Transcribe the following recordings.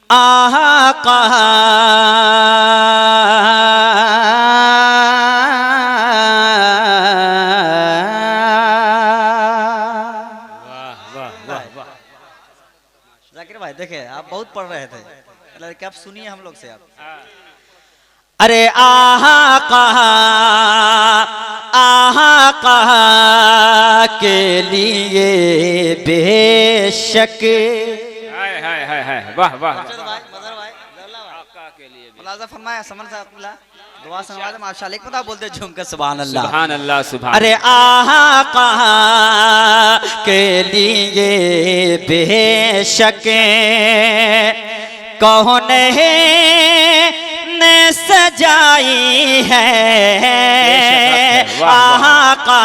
आका जाकिर भाई देखे आप बहुत पढ़ रहे थे, आप सुनिए हम लोग से आप। अरे आका के लिए बेशक वाह वाह फरमाया समन साहब दुआ सुनवा माशाल्लाह, एक पता बोलते झूम के सुभान अल्लाह सुभान अल्लाह सुभान। अरे आका के लिए बेशक कौन है ने सजाई है, आका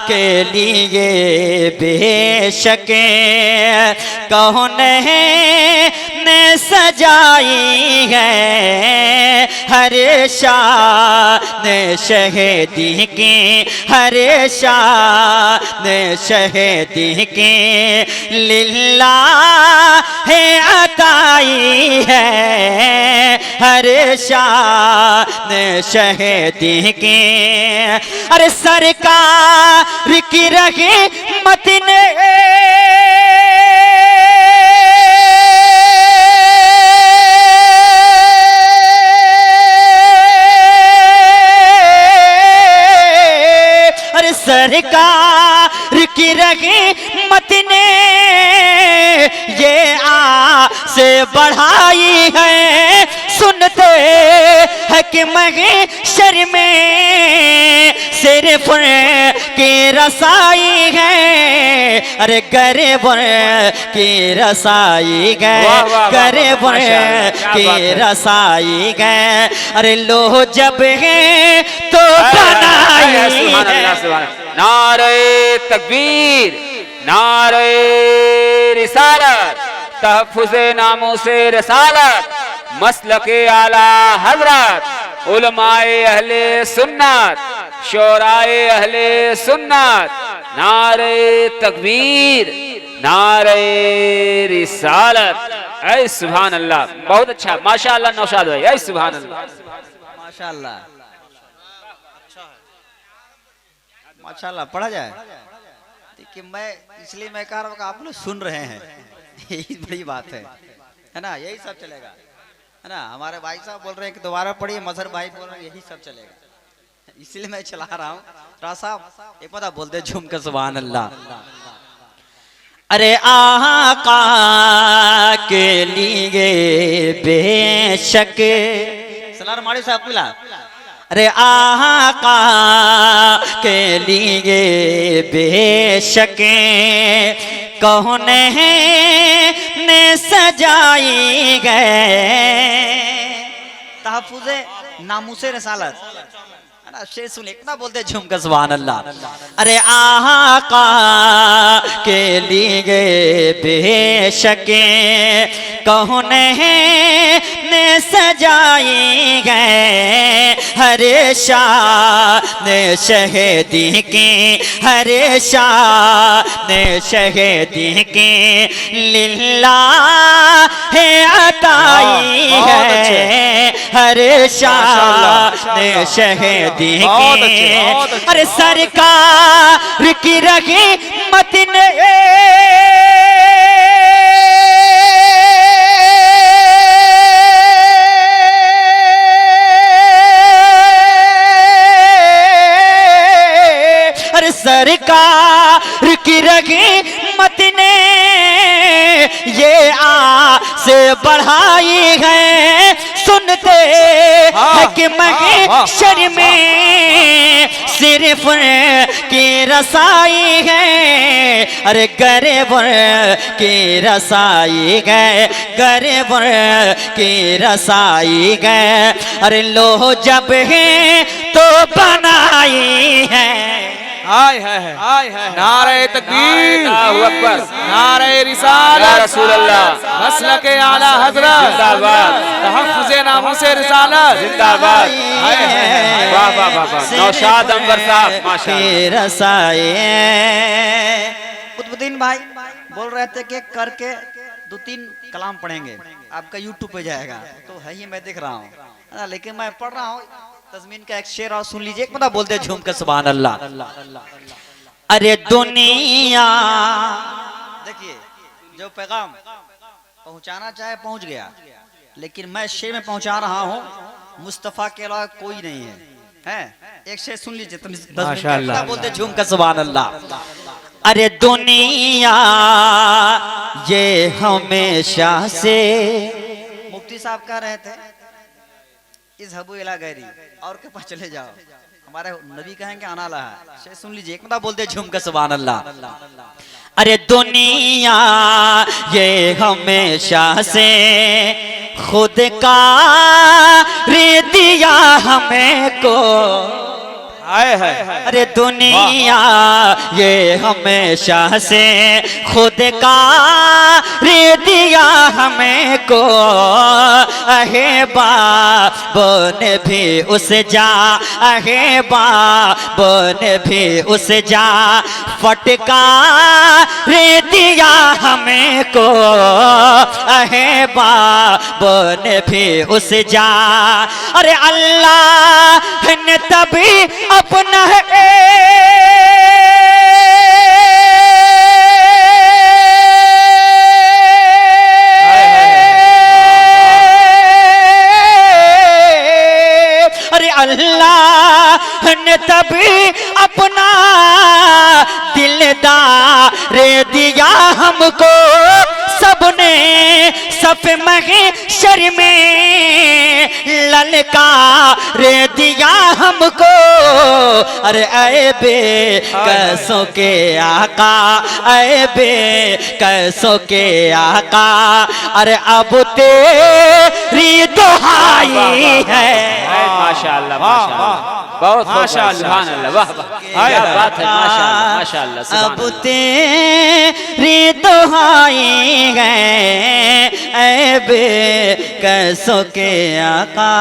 के लिए बेशक कौन है ने सजाई है, हर शान शहीदी की, हर शान शहीदी की लिल्लाह अताई है, हर शान शहीदी की। अरे सरकार की रही मत ने सरकार की रही मत ने ये से बढ़ाई है, सुनते है कि महशर में सिर्फ की रसाई है, अरे गरीब की रसाई है, गरीब की रसाई है, अरे लो जब है तो बनाई है। नारे तकबीर, नारे रिसालत, तहफ़्फ़ुज़े नामूसे रिसालत, मसलके आला हज़रत, उलमाए अहले सुन्नत, शोराए अहले सुन्नत, नारे तकबीर, नारे रिसालत। ऐ सुभान अल्लाह, बहुत अच्छा माशाअल्लाह नौशाद भाई, ऐ सुभान अल्लाह माशाअल्लाह माशाअल्लाह। पढ़ा जाए कि मैं इसलिए मैं कह रहा हूँ कि आप लोग सुन रहे हैं, यही बड़ी बात है ना, यही सब चलेगा है ना। हमारे भाई साहब बोल रहे हैं कि दोबारा पढ़िए, मजहर भाई बोल रहे हैं यही सब चलेगा, इसलिए मैं चला रहा हूँ। राव साहब एक पता बोलते झूम के सुभान अल्लाह। अरे आका के लिए बेशक सलार माड़ी साहब पिला, अरे आका के लिए बेशक कौन है ने सजाई गए, तहफ़्फ़ुज़े नामूसे रिसालत शेर सुन एक ना बोलते झूम कर सुभान अल्लाह। अरे आका के लिए बेशक कौन है ने सजाई गए, हर शान शहीदी की, हर शान शहीदी की लिल्लाह अताई है, हर शान शहीदी की। अरे सरकार की रही मत ने सरकार की रही मत ने ये से बढ़ाई है, सुनते है कि महशर में सिर्फ की रसाई है, अरे गरीब की रसाई है, गरीब की रसाई है, अरे लो जब है तो बनाई है। हाय है नारे तकबीर, नारे रिसालत, या रसूल अल्लाह, मसलके आला हज़रत जिंदाबाद, तहफ़्फ़ुज़े नामूसे रिसालत जिंदाबाद। वाह वाह वाह, नौशाद अंबर साहब माशाअल्लाह। कुतुबुद्दीन भाई बोल रहे थे कि करके 2-3 कलाम पढ़ेंगे, आपका यूट्यूब पे जाएगा तो है ही, मैं देख रहा हूँ, है ना। लेकिन मैं पढ़ रहा हूँ तस्मीन का एक शेर और सुन लीजिए, एक बंदा बोलते झूम के सुभान अल्लाह। अरे दुनिया, देखिए जो पैगाम पहुंचाना चाहे पहुंच गया, लेकिन मैं शेर में पहुंचा रहा हूँ, मुस्तफा के अलावा कोई नहीं है। एक शेर सुन लीजिए माशाअल्लाह, बोलते झूम के सुभान अल्लाह। अरे दुनिया ये हमेशा से, मुफ्ती साहब कह रहे थे इस हबू इला गैरी, और के पास चले जाओ, हमारे नबी कहेंगे आना ला है। शेर सुन लीजिए, एक बंदा बोलते झूम के सुभान अल्लाह। अरे दुनिया ये हमेशा से खुद का रे दिया हमें को, अरे दुनिया ये हमेशा से खुद का रे दिया हमें को, अहे बाप ने भी उस जा, अहे बाप ने भी उस जा फटका रे दिया हमें को, अहे बाप ने भी उस जा। अरे अल्लाह ने तभी अपना अरे अल्लाह ने तभी अपना दिलदार दिया हमको, सबने सफ महशर में ललकार दिया हमको। अरे ऐ बे कैसों के आका, ऐ बे कैसों के आका, अरे अब तेरी दुहाई है। माशाअल्लाह माशाअल्लाह, बहुत माशाअल्लाह, सुभान अल्लाह, वाह वाह, क्या बात है, माशाअल्लाह माशाअल्लाह, सुभान अल्लाह। अब तेरी दुहाई है ऐ बे कैसों के आका।